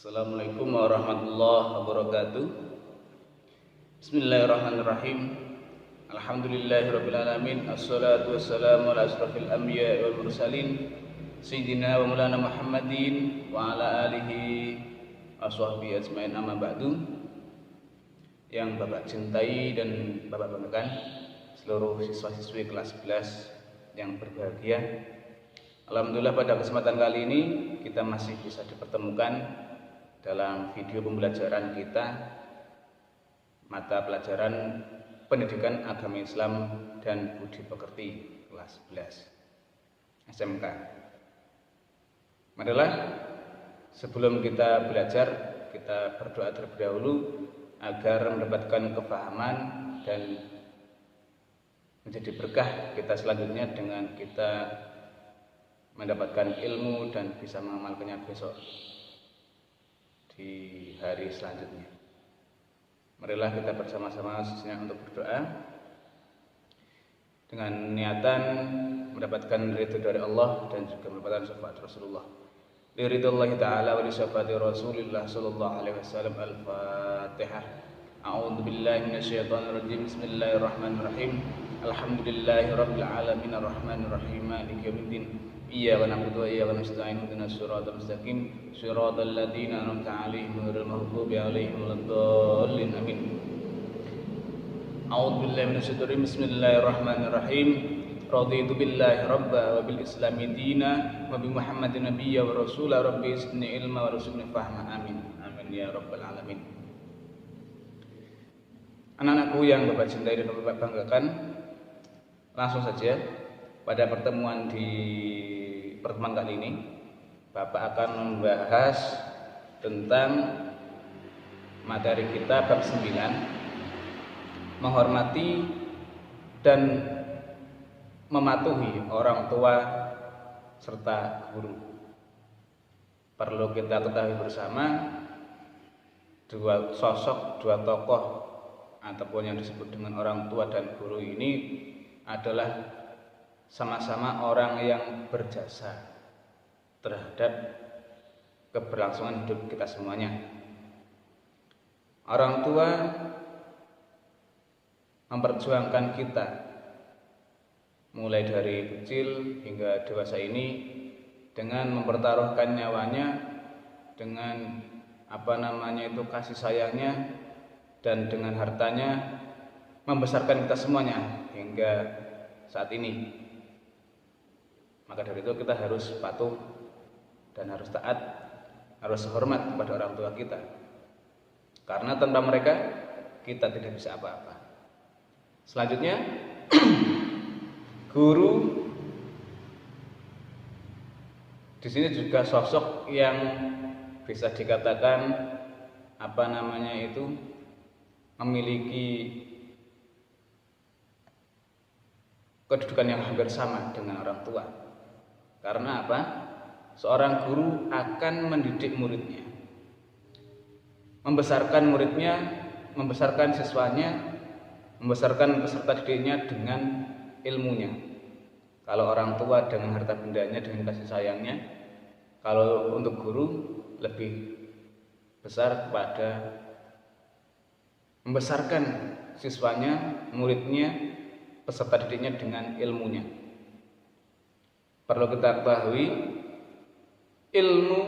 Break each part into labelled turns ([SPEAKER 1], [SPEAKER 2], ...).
[SPEAKER 1] Assalamualaikum warahmatullahi wabarakatuh. Bismillahirrahmanirrahim. Alhamdulillahirabbil alamin. Assalatu wassalamu ala asrofil anbiya'i wal mursalin sayyidina wa maulana Muhammadin wa ala alihi washabbihi ajmain, amma ba'du. Yang Bapak cintai dan Bapak banggakan, seluruh siswa-siswi kelas 11 yang berbahagia, alhamdulillah pada kesempatan kali ini kita masih bisa dipertemukan dalam video pembelajaran kita mata pelajaran Pendidikan Agama Islam dan Budi Pekerti kelas 11 SMK. Marilah sebelum kita belajar, kita berdoa terlebih dahulu agar mendapatkan kefahaman dan menjadi berkah kita selanjutnya dengan kita mendapatkan ilmu dan bisa mengamalkannya besok di hari selanjutnya. Marilah kita bersama-sama sejenak untuk berdoa dengan niatan mendapatkan ridho dari Allah dan juga mendapatkan syafaat Rasulullah. Liridhallahi ta'ala wa li syafaati Rasulillah sallallahu alaihi wasallam. Al-Fatihah. A'udzu billahi minasyaitonir rajim. Bismillahirrahmanirrahim. Alhamdulillahirabbil alamin arrahmanir rahim maliki yaumiddin. Iyyaka na'budu wa iyyaka nasta'in ihdinas siratal mustaqim siratal ladzina an'amta 'alaihim ghairil maghdubi 'alaihim waladdallin. Amin. A'udzu billahi minasyaitonir rajim. Bismillahirrahmanirrahim. Raditu billahi rabba wa bil islami dina wa bi Muhammadin nabiyya wa rasula rabbi zidni ilma wa rzuqni fahma. Amin. Amin ya rabbal alamin. Anak-anakku yang Bapak cintai dan Bapak banggakan, langsung saja pada pertemuan kali ini Bapak akan membahas tentang materi kita bab 9, menghormati dan mematuhi orang tua serta guru. Perlu kita ketahui bersama, dua tokoh ataupun yang disebut dengan orang tua dan guru ini adalah sama-sama orang yang berjasa terhadap keberlangsungan hidup kita semuanya. Orang tua memperjuangkan kita mulai dari kecil hingga dewasa ini dengan mempertaruhkan nyawanya, dengan kasih sayangnya dan dengan hartanya membesarkan kita semuanya hingga saat ini. Maka dari itu kita harus patuh dan harus taat, harus hormat kepada orang tua kita. Karena tanpa mereka kita tidak bisa apa-apa. Selanjutnya guru di sini juga sosok yang bisa dikatakan memiliki kedudukan yang hampir sama dengan orang tua. Karena apa? Seorang guru akan mendidik muridnya, membesarkan muridnya, membesarkan siswanya, membesarkan peserta didiknya dengan ilmunya. Kalau orang tua dengan harta bendanya, dengan kasih sayangnya. Kalau untuk guru lebih besar kepada membesarkan siswanya, muridnya, peserta didiknya dengan ilmunya. Perlu kita ketahui, ilmu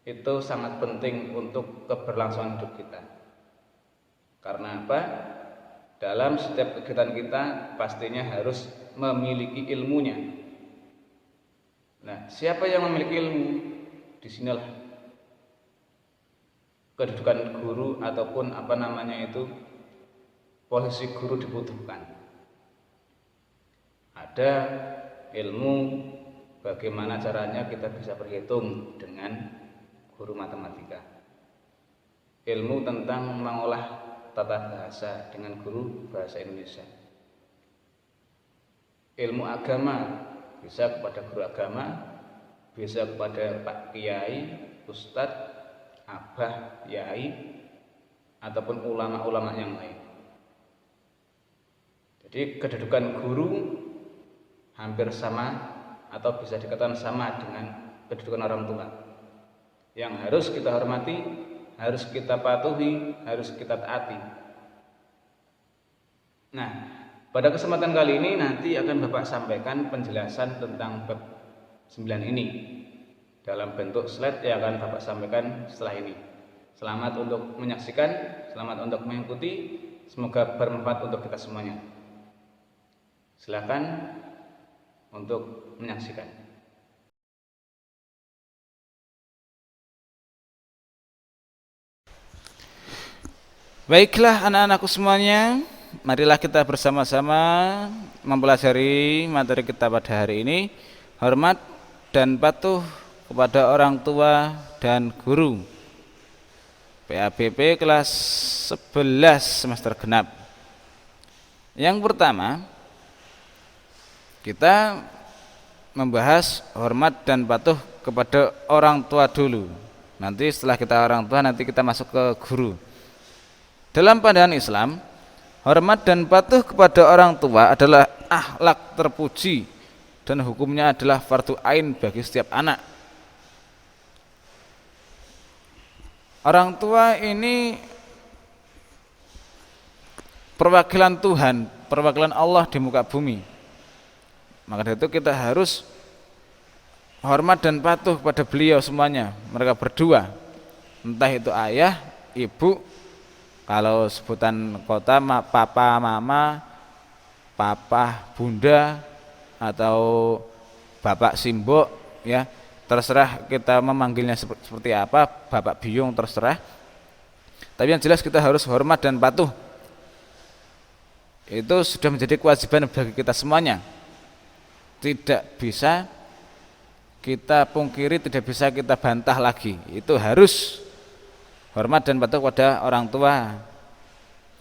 [SPEAKER 1] itu sangat penting untuk keberlangsungan hidup kita. Karena apa? Dalam setiap kegiatan kita pastinya harus memiliki ilmunya. Nah, siapa yang memiliki ilmu? Disinilah kedudukan guru ataupun posisi guru dibutuhkan. Ada ilmu bagaimana caranya kita bisa berhitung dengan guru matematika, ilmu tentang mengolah tata bahasa dengan guru bahasa Indonesia, ilmu agama bisa kepada guru agama, bisa kepada Pak Kiai, Ustadz, Abah, Yai, ataupun ulama-ulama yang lain. Jadi kedudukan guru hampir sama atau bisa dikatakan sama dengan kedudukan orang tua. yang harus kita hormati, harus kita patuhi, harus kita taati. Nah, pada kesempatan kali ini nanti akan Bapak sampaikan penjelasan tentang bab 9 ini dalam bentuk slide yang akan Bapak sampaikan setelah ini. Selamat untuk menyaksikan, selamat untuk mengikuti, semoga bermanfaat untuk kita semuanya. Silakan untuk menyaksikan. Baiklah anak-anakku semuanya, marilah kita bersama-sama mempelajari materi kita pada hari ini, hormat dan patuh kepada orang tua dan guru. PABP kelas 11 semester genap. Yang pertama, kita membahas hormat dan patuh kepada orang tua dulu. Nanti setelah kita orang tua, nanti kita masuk ke guru. Dalam pandangan Islam, hormat dan patuh kepada orang tua adalah akhlak terpuji dan hukumnya adalah fardu ain bagi setiap anak. Orang tua ini perwakilan Tuhan, perwakilan Allah di muka bumi. Maka dari itu kita harus hormat dan patuh kepada beliau semuanya, mereka berdua. Entah itu ayah, ibu, kalau sebutan kota papa, mama, papa, bunda, atau bapak simbok, ya terserah kita memanggilnya seperti apa, bapak biung terserah. Tapi yang jelas kita harus hormat dan patuh. Itu sudah menjadi kewajiban bagi kita semuanya. Tidak bisa kita pungkiri, tidak bisa kita bantah lagi. Itu harus hormat dan patuh kepada orang tua.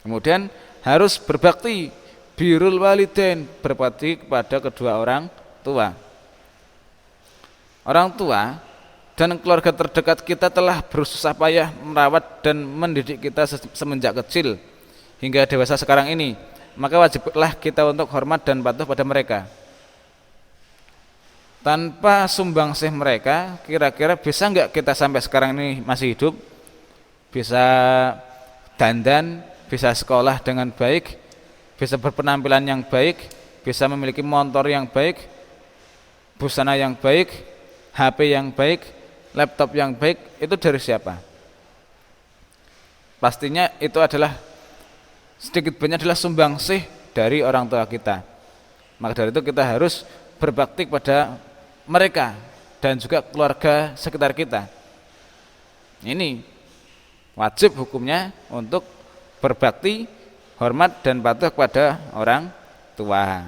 [SPEAKER 1] Kemudian harus berbakti, birrul walidain, berbakti kepada kedua orang tua. Orang tua dan keluarga terdekat kita telah bersusah payah merawat dan mendidik kita semenjak kecil hingga dewasa sekarang ini. Maka wajiblah kita untuk hormat dan patuh pada mereka. Tanpa sumbangsih mereka, kira-kira bisa enggak kita sampai sekarang ini masih hidup? Bisa dandan, bisa sekolah dengan baik, bisa berpenampilan yang baik, bisa memiliki motor yang baik, busana yang baik, HP yang baik, laptop yang baik, itu dari siapa? Pastinya itu adalah sedikit banyak adalah sumbangsih dari orang tua kita. Maka dari itu kita harus berbakti kepada mereka dan juga keluarga sekitar kita. Ini wajib hukumnya untuk berbakti, hormat dan patuh kepada orang tua.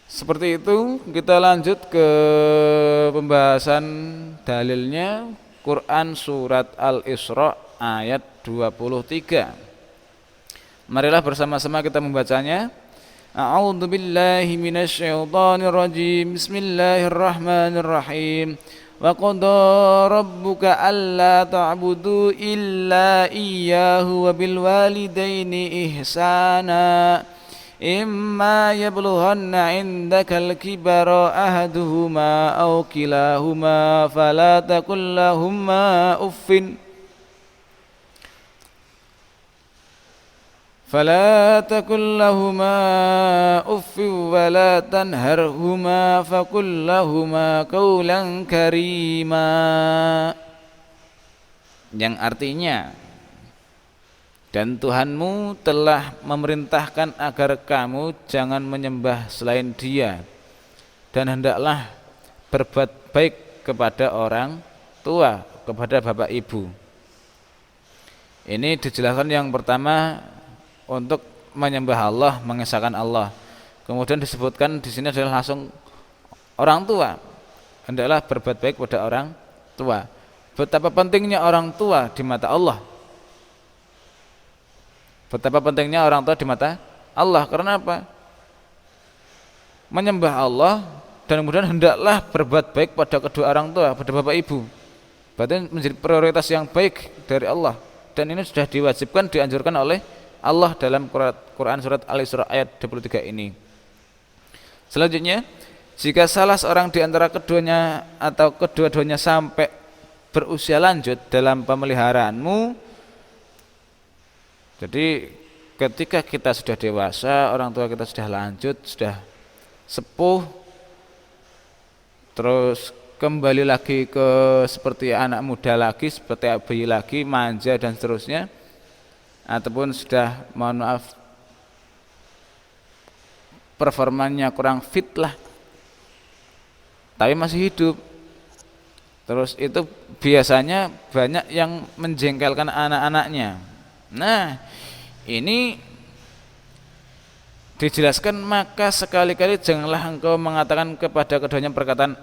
[SPEAKER 1] Seperti itu, kita lanjut ke pembahasan dalilnya. Quran surat Al-Isra ayat 23. Marilah bersama-sama kita membacanya. A'udzu billahi minasyaitonir rajim. Bismillahirrahmanirrahim. Wa qada rabbuka alla ta'budu illa iyyahu wa bil walidaini ihsana. Imma yablughanna 'indakal kibara ahaduhuma aw kilahuma fala taqul lahumā uffin فلا تقل لهما أف ولا تنهرهما فقل لهما قولا كريما, yang artinya, dan Tuhanmu telah memerintahkan agar kamu jangan menyembah selain Dia, dan hendaklah berbuat baik kepada orang tua, kepada bapak ibu. Ini dijelaskan yang pertama untuk menyembah Allah, mengesahkan Allah. Kemudian disebutkan di sini adalah langsung orang tua. Hendaklah berbuat baik kepada orang tua. Betapa pentingnya orang tua di mata Allah. Betapa pentingnya orang tua di mata Allah. Karena apa? Menyembah Allah dan kemudian hendaklah berbuat baik pada kedua orang tua, pada bapak ibu. Berarti menjadi prioritas yang baik dari Allah. Dan ini sudah diwajibkan, dianjurkan oleh Allah dalam Quran surat Al-Isra ayat 23 ini. Selanjutnya,
[SPEAKER 2] Jika salah seorang di antara keduanya atau kedua-duanya sampai berusia lanjut dalam pemeliharaanmu, jadi ketika kita sudah dewasa, orang tua kita sudah lanjut, sudah sepuh, terus kembali lagi ke seperti anak muda lagi, seperti bayi lagi, manja dan seterusnya, ataupun sudah, mohon maaf, performanya kurang fit lah, tapi masih hidup, terus itu biasanya banyak yang menjengkelkan anak-anaknya. Nah, ini dijelaskan, maka sekali-kali janganlah engkau mengatakan kepada keduanya perkataan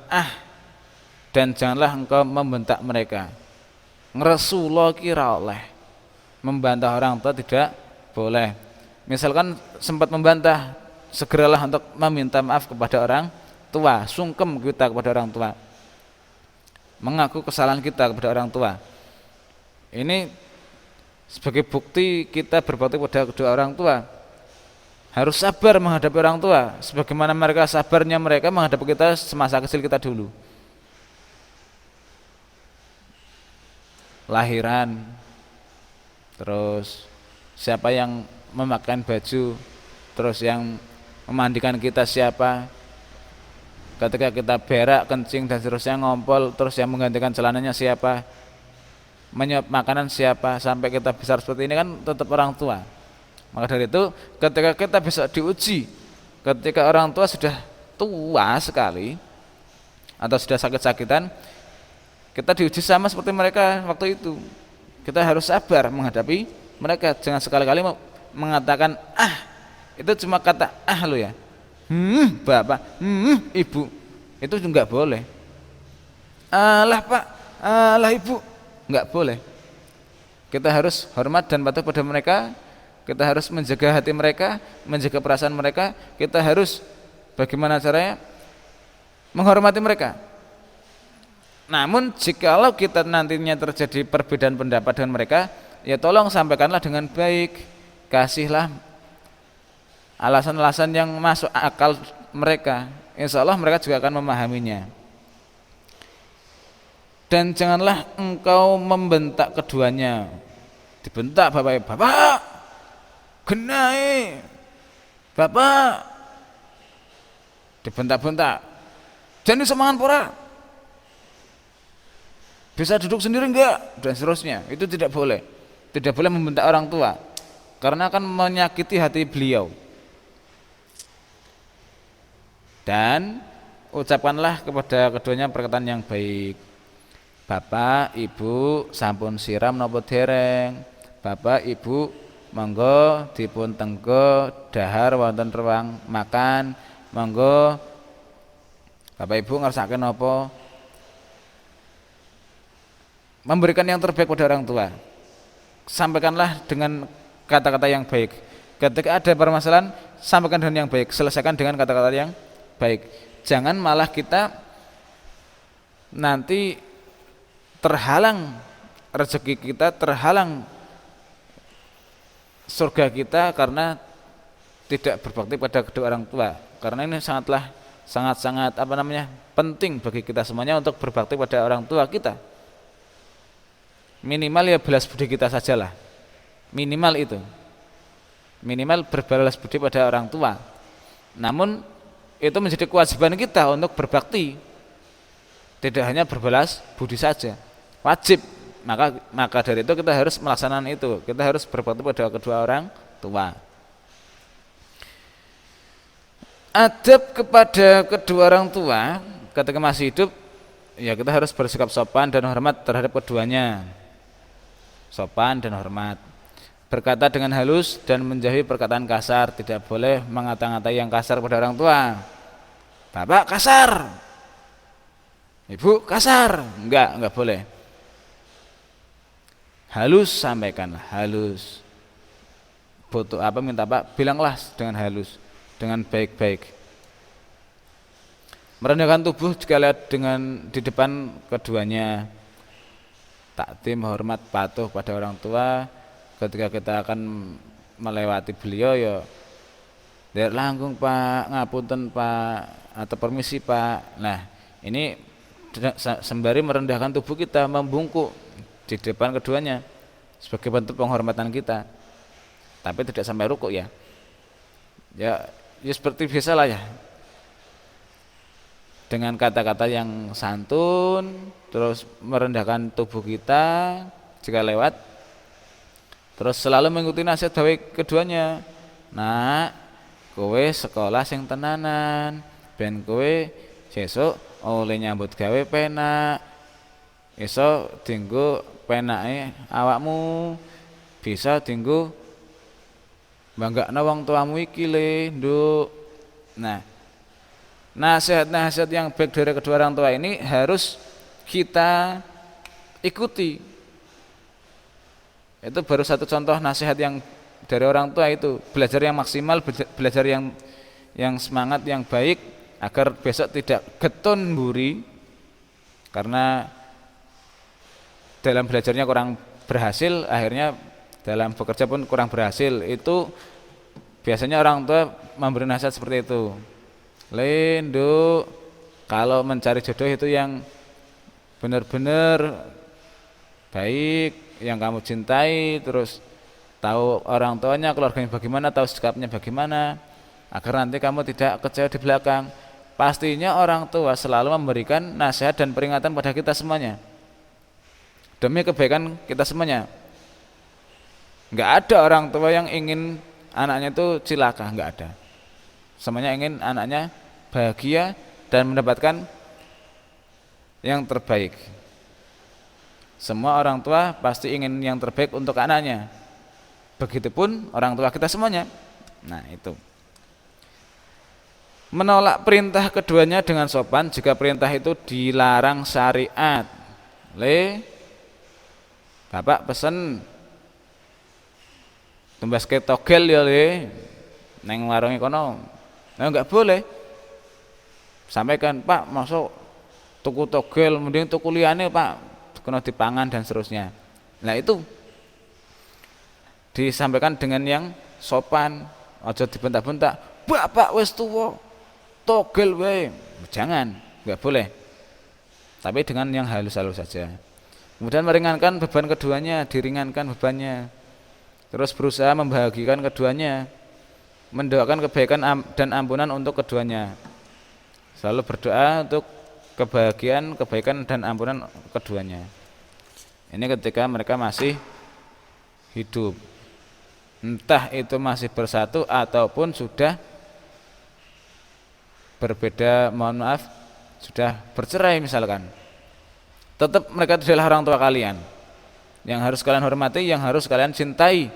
[SPEAKER 2] dan janganlah engkau membentak mereka. Rasulullah kira oleh membantah orang tua tidak boleh. Misalkan sempat membantah, segeralah untuk meminta maaf kepada orang tua, sungkem kita kepada orang tua, mengaku kesalahan kita kepada orang tua. Ini sebagai bukti kita berbakti pada kedua orang tua. Harus sabar menghadapi orang tua, sebagaimana mereka sabarnya mereka menghadapi kita semasa kecil kita dulu. Lahiran, terus siapa yang memakai baju, terus yang memandikan kita siapa, ketika kita berak, kencing dan seterusnya, ngompol, terus yang menggantikan celananya siapa, menyuap makanan siapa, sampai kita besar seperti ini kan tetap orang tua. Maka dari itu ketika kita bisa diuji, ketika orang tua sudah tua sekali atau sudah sakit-sakitan, kita diuji sama seperti mereka waktu itu. Kita harus sabar menghadapi mereka. Jangan sekali-kali mengatakan itu cuma kata lo ya, bapak, ibu, itu enggak boleh. Alah pak, alah ibu, enggak boleh. Kita harus hormat dan patuh pada mereka. Kita harus menjaga hati mereka, menjaga perasaan mereka. Kita harus bagaimana caranya menghormati mereka. Namun jikalau kita nantinya terjadi perbedaan pendapat dengan mereka, ya tolong sampaikanlah dengan baik, kasihlah alasan-alasan yang masuk akal mereka. Insya Allah mereka juga akan memahaminya. Dan janganlah engkau membentak keduanya. Dibentak bapak, genai, bapak, dibentak-bentak. Jadi semangat pura. Bisa duduk sendiri enggak, dan seterusnya. Itu tidak boleh. Tidak boleh membentak orang tua, karena akan menyakiti hati beliau. Dan ucapkanlah kepada keduanya perkataan yang baik. Bapak, ibu, sampun siram napa dereng? Bapak, ibu, monggo dipun tenggo dahar wonten ruang makan. Monggo Bapak Ibu ngersakaken napa? Memberikan yang terbaik pada orang tua. Sampaikanlah dengan kata-kata yang baik. Ketika ada permasalahan, sampaikan dengan yang baik, selesaikan dengan kata-kata yang baik. Jangan malah kita nanti terhalang rezeki kita, terhalang surga kita karena tidak berbakti pada kedua orang tua. Karena ini sangat-sangat penting bagi kita semuanya untuk berbakti pada orang tua kita. Minimal ya belas budi kita sajalah, minimal itu, minimal berbalas budi pada orang tua. Namun itu menjadi kewajiban kita untuk berbakti, tidak hanya berbalas budi saja, wajib. Maka dari itu kita harus melaksanakan itu, kita harus berbakti pada kedua orang tua. Adab kepada kedua orang tua ketika masih hidup, ya kita harus bersikap sopan dan hormat terhadap keduanya. Sopan dan hormat, berkata dengan halus dan menjauhi perkataan kasar. Tidak boleh mengata-ngatai yang kasar pada orang tua. Bapak kasar, ibu kasar, enggak boleh. Halus sampaikan, halus. Butuh apa, minta apa, bilanglah dengan halus, dengan baik-baik. Merendahkan tubuh jika lihat dengan di depan keduanya. Takdim, hormat, patuh pada orang tua. Ketika kita akan melewati beliau, ya "Der langkung Pak, ngapunten Pak," atau "Permisi Pak." Nah, ini sembari merendahkan tubuh kita, membungkuk di depan keduanya sebagai bentuk penghormatan kita, tapi tidak sampai rukuk ya. Ya seperti biasa lah ya, dengan kata-kata yang santun, terus merendahkan tubuh kita jika lewat, terus selalu mengikuti nasihat dari keduanya. "Nak, kowe sekolah sing tenanan, ben kowe sesuk oleh nyambut gawe penak, iso dienggo penake awakmu, bisa dienggo banggakna wong tuamu iki le, Nduk." Nah, nasihat-nasihat yang baik dari kedua orang tua ini harus kita ikuti. Itu baru satu contoh nasihat yang dari orang tua, itu belajar yang maksimal, belajar yang semangat, yang baik, agar besok tidak getun mburi karena dalam belajarnya kurang berhasil, akhirnya dalam bekerja pun kurang berhasil. Itu biasanya orang tua memberi nasihat seperti itu. "Le, Nduk, kalau mencari jodoh itu yang benar-benar baik, yang kamu cintai, terus tahu orang tuanya, keluarganya bagaimana, tahu sikapnya bagaimana, agar nanti kamu tidak kecewa di belakang." Pastinya orang tua selalu memberikan nasihat dan peringatan pada kita semuanya demi kebaikan kita semuanya. Enggak ada orang tua yang ingin anaknya itu cilaka, enggak ada. Semuanya ingin anaknya bahagia dan mendapatkan yang terbaik. Semua orang tua pasti ingin yang terbaik untuk anaknya. Begitupun orang tua kita semuanya. Nah, itu. Menolak perintah keduanya dengan sopan jika perintah itu dilarang syariat. "Le, Bapak pesen tumbas ke togel ya le, neng warunge kono." Nah, enggak boleh. Sampaikan, "Pak, masuk tuku togel, mending tuku liyane Pak, kena dipangan," dan seterusnya. Nah, itu disampaikan dengan yang sopan, aja dibentak-bentak, "Bapak wis tuwa, togel wae." Jangan, enggak boleh. Tapi dengan yang halus-halus saja. Kemudian meringankan beban keduanya, diringankan bebannya. Terus berusaha membahagiakan keduanya, mendoakan kebaikan dan ampunan untuk keduanya. Selalu berdoa untuk kebahagiaan, kebaikan dan ampunan keduanya. Ini ketika mereka masih hidup. Entah itu masih bersatu ataupun sudah berbeda, mohon maaf, sudah bercerai misalkan. Tetap mereka itu adalah orang tua kalian, yang harus kalian hormati, yang harus kalian cintai.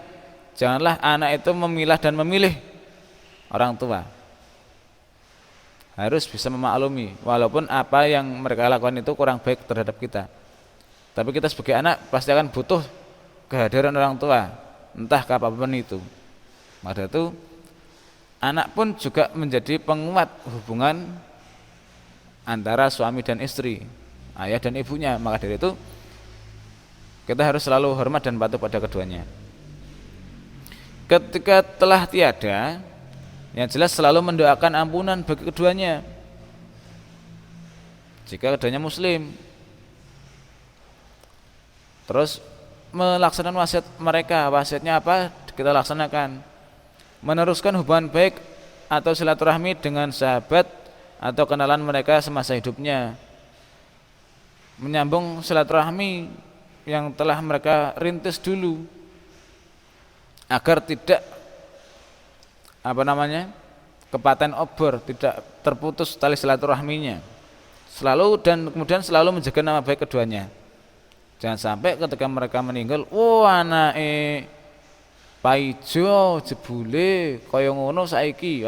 [SPEAKER 2] Janganlah anak itu memilah dan memilih orang tua. Harus bisa memaklumi, walaupun apa yang mereka lakukan itu kurang baik terhadap kita. Tapi kita sebagai anak pasti akan butuh kehadiran orang tua, entah kapanpun itu. Maka itu anak pun juga menjadi penguat hubungan antara suami dan istri, ayah dan ibunya. Maka dari itu kita harus selalu hormat dan patuh pada keduanya. Ketika telah tiada, yang jelas selalu mendoakan ampunan bagi keduanya jika keduanya muslim. Terus melaksanakan wasiat mereka. Wasiatnya apa? Kita laksanakan. Meneruskan hubungan baik atau silaturahmi dengan sahabat atau kenalan mereka semasa hidupnya. Menyambung silaturahmi yang telah mereka rintis dulu, agar tidak kepaten obor, tidak terputus tali silaturahminya. Selalu dan kemudian selalu menjaga nama baik keduanya. Jangan sampai ketika mereka meninggal, anake Paijo jebule kaya ngono saiki.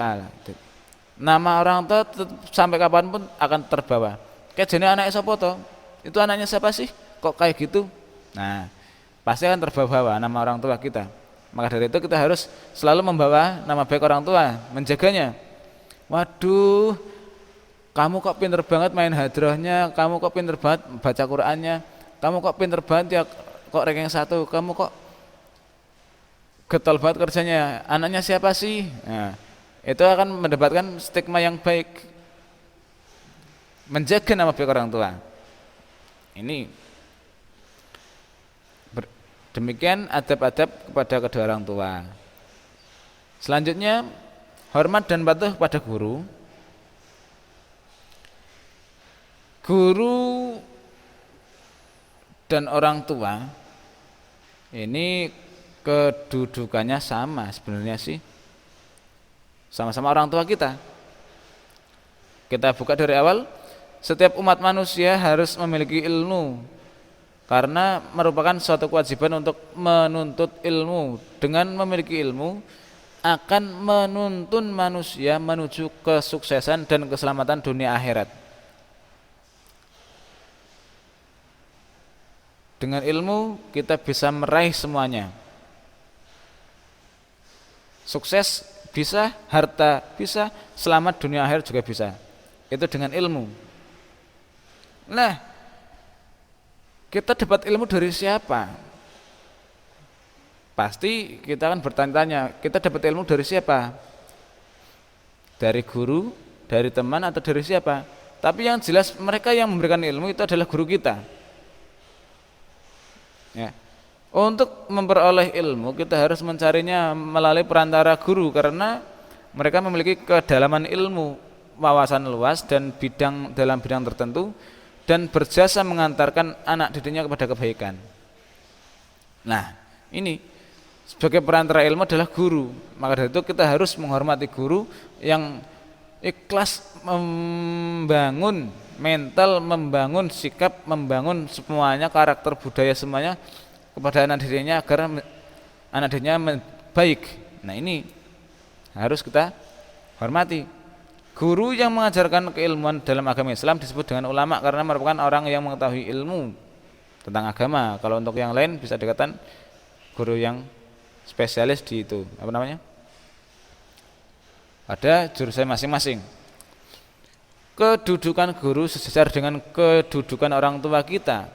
[SPEAKER 2] Nama orang tua sampai kapanpun akan terbawa. Kayak jenis anaknya siapa toh? Itu anaknya siapa sih? Kok kayak gitu? Nah, pasti akan terbawa nama orang tua kita. Maka dari itu kita harus selalu membawa nama baik orang tua, menjaganya. Waduh, kamu kok pinter banget main hadrohnya, kamu kok pinter banget baca Qur'annya, kamu kok pinter banget ya kok ranking 1, kamu kok getol banget kerjanya, anaknya siapa sih? Nah, itu akan mendapatkan stigma yang baik, menjaga nama baik orang tua. Ini demikian adab-adab kepada kedua orang tua. Selanjutnya, hormat dan patuh pada guru. Guru dan orang tua ini kedudukannya sama sebenarnya sih. Sama-sama orang tua kita. Kita buka dari awal, setiap umat manusia harus memiliki ilmu karena merupakan suatu kewajiban untuk menuntut ilmu. Dengan memiliki ilmu akan menuntun manusia menuju kesuksesan dan keselamatan dunia akhirat. Dengan ilmu kita bisa meraih semuanya. Sukses bisa, harta bisa, selamat dunia akhir juga bisa. Itu dengan ilmu. Nah, kita dapat ilmu dari siapa? Pasti kita akan bertanya-tanya, kita dapat ilmu dari siapa? Dari guru, dari teman, atau dari siapa? Tapi yang jelas mereka yang memberikan ilmu itu adalah guru kita. Ya. Untuk memperoleh ilmu kita harus mencarinya melalui perantara guru karena mereka memiliki kedalaman ilmu, wawasan luas dan dalam bidang tertentu dan berjasa mengantarkan anak didiknya kepada kebaikan. Nah, ini sebagai perantara ilmu adalah guru. Maka dari itu kita harus menghormati guru yang ikhlas membangun mental, membangun sikap, membangun semuanya, karakter, budaya semuanya kepada anak didiknya agar anak didiknya baik. Nah, ini harus kita hormati. Guru yang mengajarkan keilmuan dalam agama Islam disebut dengan ulama karena merupakan orang yang mengetahui ilmu tentang agama. Kalau untuk yang lain bisa dikatakan guru yang spesialis di itu, apa namanya? Ada jurusan masing-masing. Kedudukan guru sejajar dengan kedudukan orang tua kita.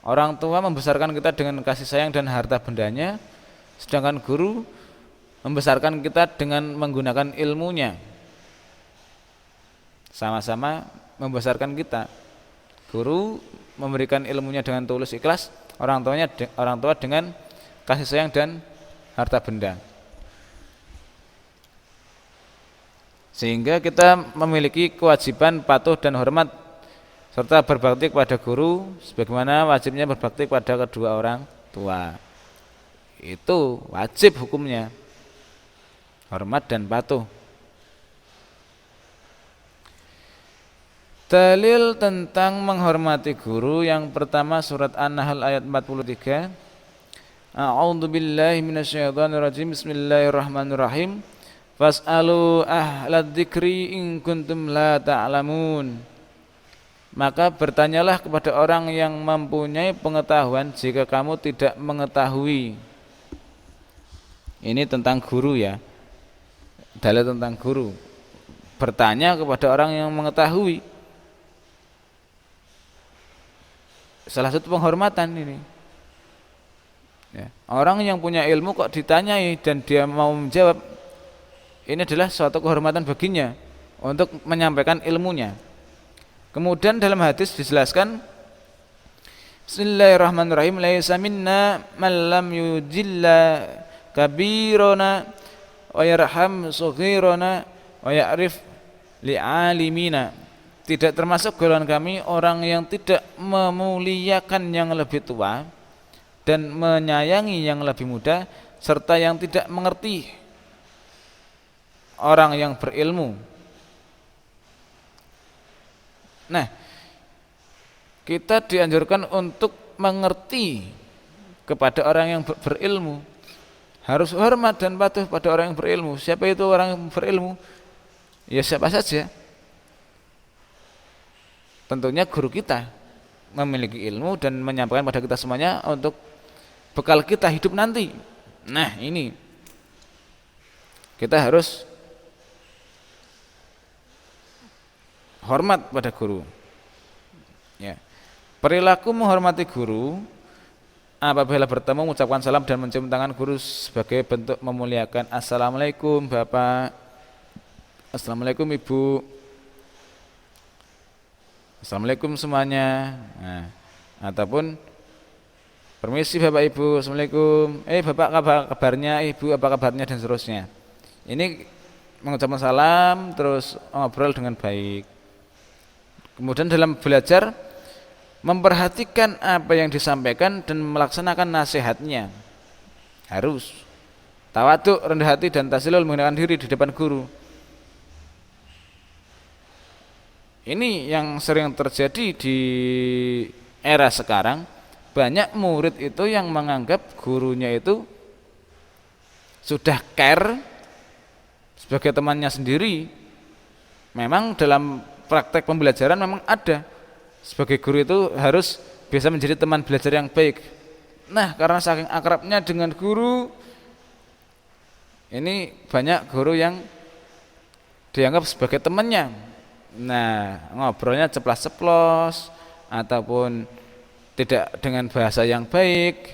[SPEAKER 2] Orang tua membesarkan kita dengan kasih sayang dan harta bendanya, sedangkan guru membesarkan kita dengan menggunakan ilmunya. Sama-sama membesarkan kita. Guru memberikan ilmunya dengan tulus ikhlas, orang tua dengan kasih sayang dan harta benda. Sehingga kita memiliki kewajiban patuh dan hormat serta berbakti kepada guru sebagaimana wajibnya berbakti kepada kedua orang tua. Itu wajib hukumnya. Hormat dan patuh. Dalil tentang menghormati guru yang pertama surat An-Nahl ayat 43. A'udzubillahi minasyaitonirrajim. Bismillahirrahmanirrahim. Fas'alu ahlad dzikri in kuntum la ta'lamun. Maka bertanyalah kepada orang yang mempunyai pengetahuan jika kamu tidak mengetahui. Ini tentang guru ya. Dalil tentang guru. Bertanya kepada orang yang mengetahui. Salah satu penghormatan ini. Ya. Orang yang punya ilmu kok ditanyai dan dia mau menjawab, ini adalah suatu kehormatan baginya untuk menyampaikan ilmunya. Kemudian dalam hadis dijelaskan, Bismillahirrahmanirrahim, laisa minna man lam yujilla kabirona wa yarham saghirona wa ya'rif li'alimina. Tidak termasuk golongan kami orang yang tidak memuliakan yang lebih tua dan menyayangi yang lebih muda serta yang tidak mengerti orang yang berilmu. Nah, kita dianjurkan untuk mengerti kepada orang yang berilmu. Harus hormat dan patuh pada orang yang berilmu. Siapa itu orang yang berilmu? Ya siapa saja. Tentunya guru kita memiliki ilmu dan menyampaikan pada kita semuanya untuk bekal kita hidup nanti. Nah, ini kita harus hormat pada guru. Ya. Perilaku menghormati guru apabila bertemu mengucapkan salam dan mencium tangan guru sebagai bentuk memuliakan. Assalamualaikum Bapak. Assalamualaikum Ibu. Assalamualaikum semuanya. Nah, ataupun permisi Bapak Ibu, Assalamualaikum. Bapak kabarnya, Ibu apa kabarnya, dan seterusnya. Ini mengucapkan salam terus ngobrol dengan baik. Kemudian dalam belajar memperhatikan apa yang disampaikan dan melaksanakan nasihatnya. Harus tawaduk, rendah hati, dan taslil menggunakan diri di depan guru. Ini yang sering terjadi di era sekarang. Banyak murid itu yang menganggap gurunya itu sudah care sebagai temannya sendiri. Memang dalam praktek pembelajaran memang ada, sebagai guru itu harus bisa menjadi teman belajar yang baik. Nah, karena saking akrabnya dengan guru, ini banyak guru yang dianggap sebagai temannya. Nah, ngobrolnya ceplas-ceplos ataupun tidak dengan bahasa yang baik,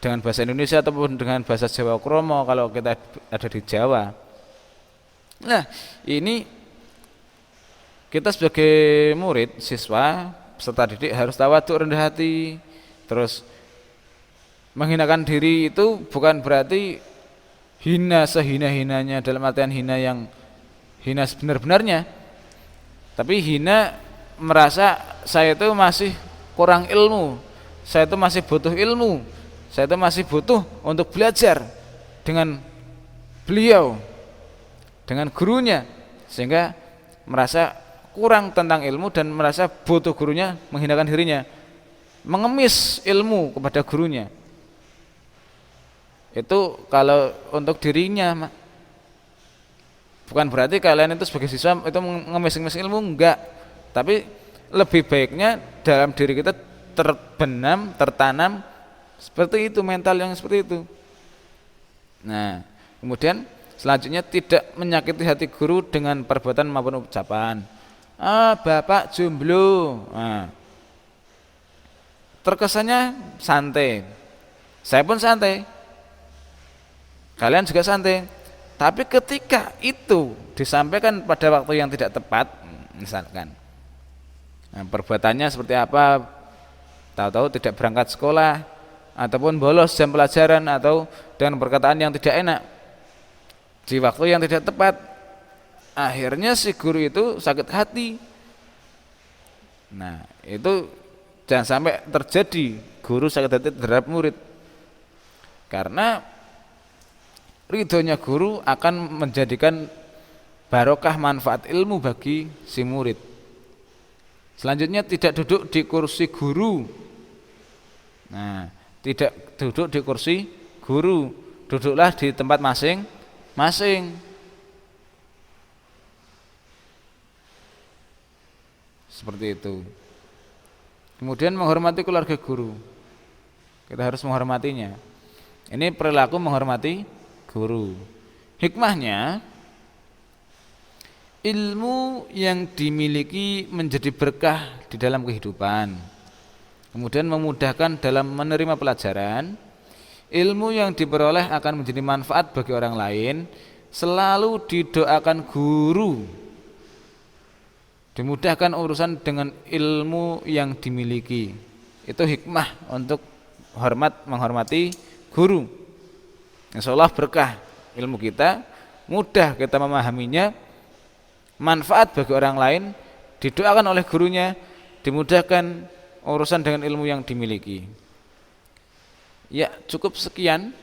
[SPEAKER 2] dengan bahasa Indonesia ataupun dengan bahasa Jawa Kromo kalau kita ada di Jawa. Nah, ini kita sebagai murid, siswa, peserta didik harus tawaduk, rendah hati. Terus menghinakan diri itu bukan berarti hina sehina-hinanya, dalam artian hina yang hina sebenar-benarnya, tapi hina merasa saya itu masih kurang ilmu, saya itu masih butuh ilmu, saya itu masih butuh untuk belajar dengan beliau, dengan gurunya, sehingga merasa kurang tentang ilmu dan merasa butuh gurunya, menghinakan dirinya, mengemis ilmu kepada gurunya. Itu kalau untuk dirinya. Bukan berarti kalian itu sebagai siswa itu mengemis-ngemis ilmu, enggak. Tapi lebih baiknya dalam diri kita terbenam, tertanam seperti itu, mental yang seperti itu. Nah, kemudian selanjutnya tidak menyakiti hati guru dengan perbuatan maupun ucapan. Bapak jomblo. Nah, terkesannya santai. Saya pun santai. Kalian juga santai. Tapi ketika itu disampaikan pada waktu yang tidak tepat, misalkan perbuatannya seperti apa, tahu-tahu tidak berangkat sekolah, ataupun bolos jam pelajaran, atau dengan perkataan yang tidak enak di waktu yang tidak tepat, akhirnya si guru itu sakit hati. Nah, itu jangan sampai terjadi guru sakit hati terhadap murid, karena ridhonya guru akan menjadikan barokah manfaat ilmu bagi si murid. Selanjutnya tidak duduk di kursi guru. Nah, tidak duduk di kursi guru, duduklah di tempat masing-masing. Seperti itu. Kemudian menghormati keluarga guru. Kita harus menghormatinya. Ini perilaku menghormati guru. Hikmahnya, ilmu yang dimiliki menjadi berkah di dalam kehidupan, kemudian memudahkan dalam menerima pelajaran. Ilmu yang diperoleh akan menjadi manfaat bagi orang lain. Selalu didoakan guru, dimudahkan urusan dengan ilmu yang dimiliki. Itu hikmah untuk menghormati guru. Insya Allah berkah ilmu kita, mudah kita memahaminya, manfaat bagi orang lain, didoakan oleh gurunya, dimudahkan urusan dengan ilmu yang dimiliki. Ya, cukup sekian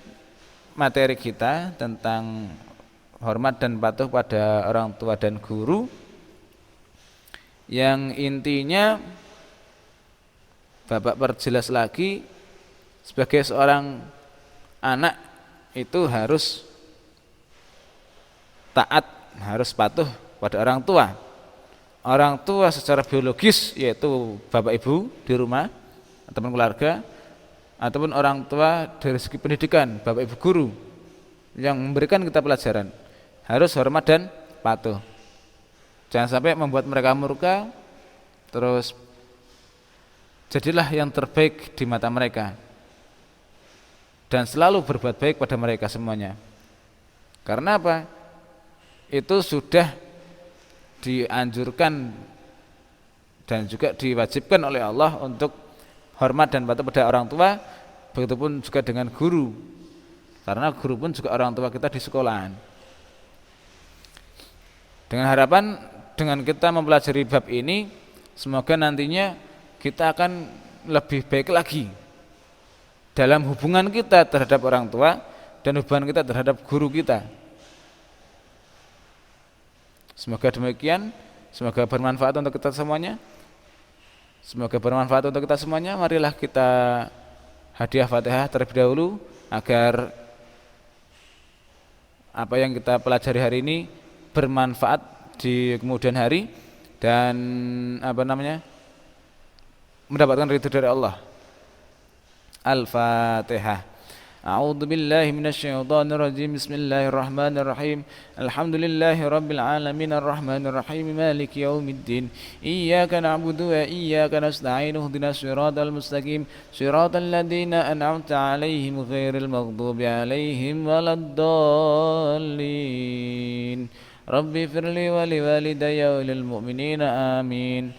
[SPEAKER 2] materi kita tentang hormat dan patuh pada orang tua dan guru, yang intinya Bapak perjelas lagi, sebagai seorang anak itu harus taat, harus patuh pada orang tua. Orang tua secara biologis yaitu bapak ibu di rumah ataupun keluarga, ataupun orang tua dari segi pendidikan, bapak ibu guru yang memberikan kita pelajaran, harus hormat dan patuh. Jangan sampai membuat mereka murka, terus jadilah yang terbaik di mata mereka dan selalu berbuat baik pada mereka semuanya. Karena apa? itu sudah dianjurkan dan juga diwajibkan oleh Allah untuk hormat dan patuh pada orang tua, begitupun juga dengan guru, karena guru pun juga orang tua kita di sekolahan. Dengan harapan dengan kita mempelajari bab ini, semoga nantinya kita akan lebih baik lagi dalam hubungan kita terhadap orang tua dan hubungan kita terhadap guru kita. Semoga demikian, semoga bermanfaat untuk kita semuanya. Semoga bermanfaat untuk kita semuanya. Marilah kita hadiah Fatihah terlebih dahulu agar apa yang kita pelajari hari ini bermanfaat di kemudian hari dan mendapatkan ridho dari Allah. Al-Fatihah. A'udzu billahi minasyaitonir rajim. Bismillahirrahmanirrahim. Alhamdulillahi rabbil alamin arrahmanir rahim maliki yaumiddin. Iyyaka na'budu wa iyyaka nasta'in. Ihdinas siratal mustaqim. Siratal ladzina an'amta 'alaihim ghairil maghdubi 'alaihim waladdallin. Rabbi firli wa liwalidayya wa lil mu'minina amin.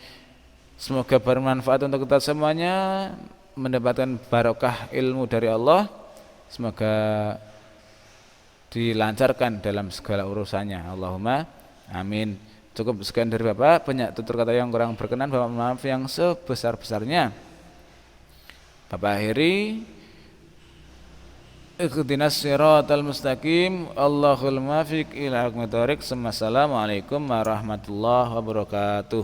[SPEAKER 2] Semoga bermanfaat untuk kita semuanya, mendapatkan barokah ilmu dari Allah. Semoga dilancarkan dalam segala urusannya. Allahumma amin. Cukup sekian dari Bapak, banyak tutur kata yang kurang berkenan, Bapak maaf yang sebesar-besarnya. Bapak akhiri, ikhdinas siratal mustaqim, Allahul muwaffiq ila aqwamit thoriq. Assalamualaikum warahmatullahi wabarakatuh.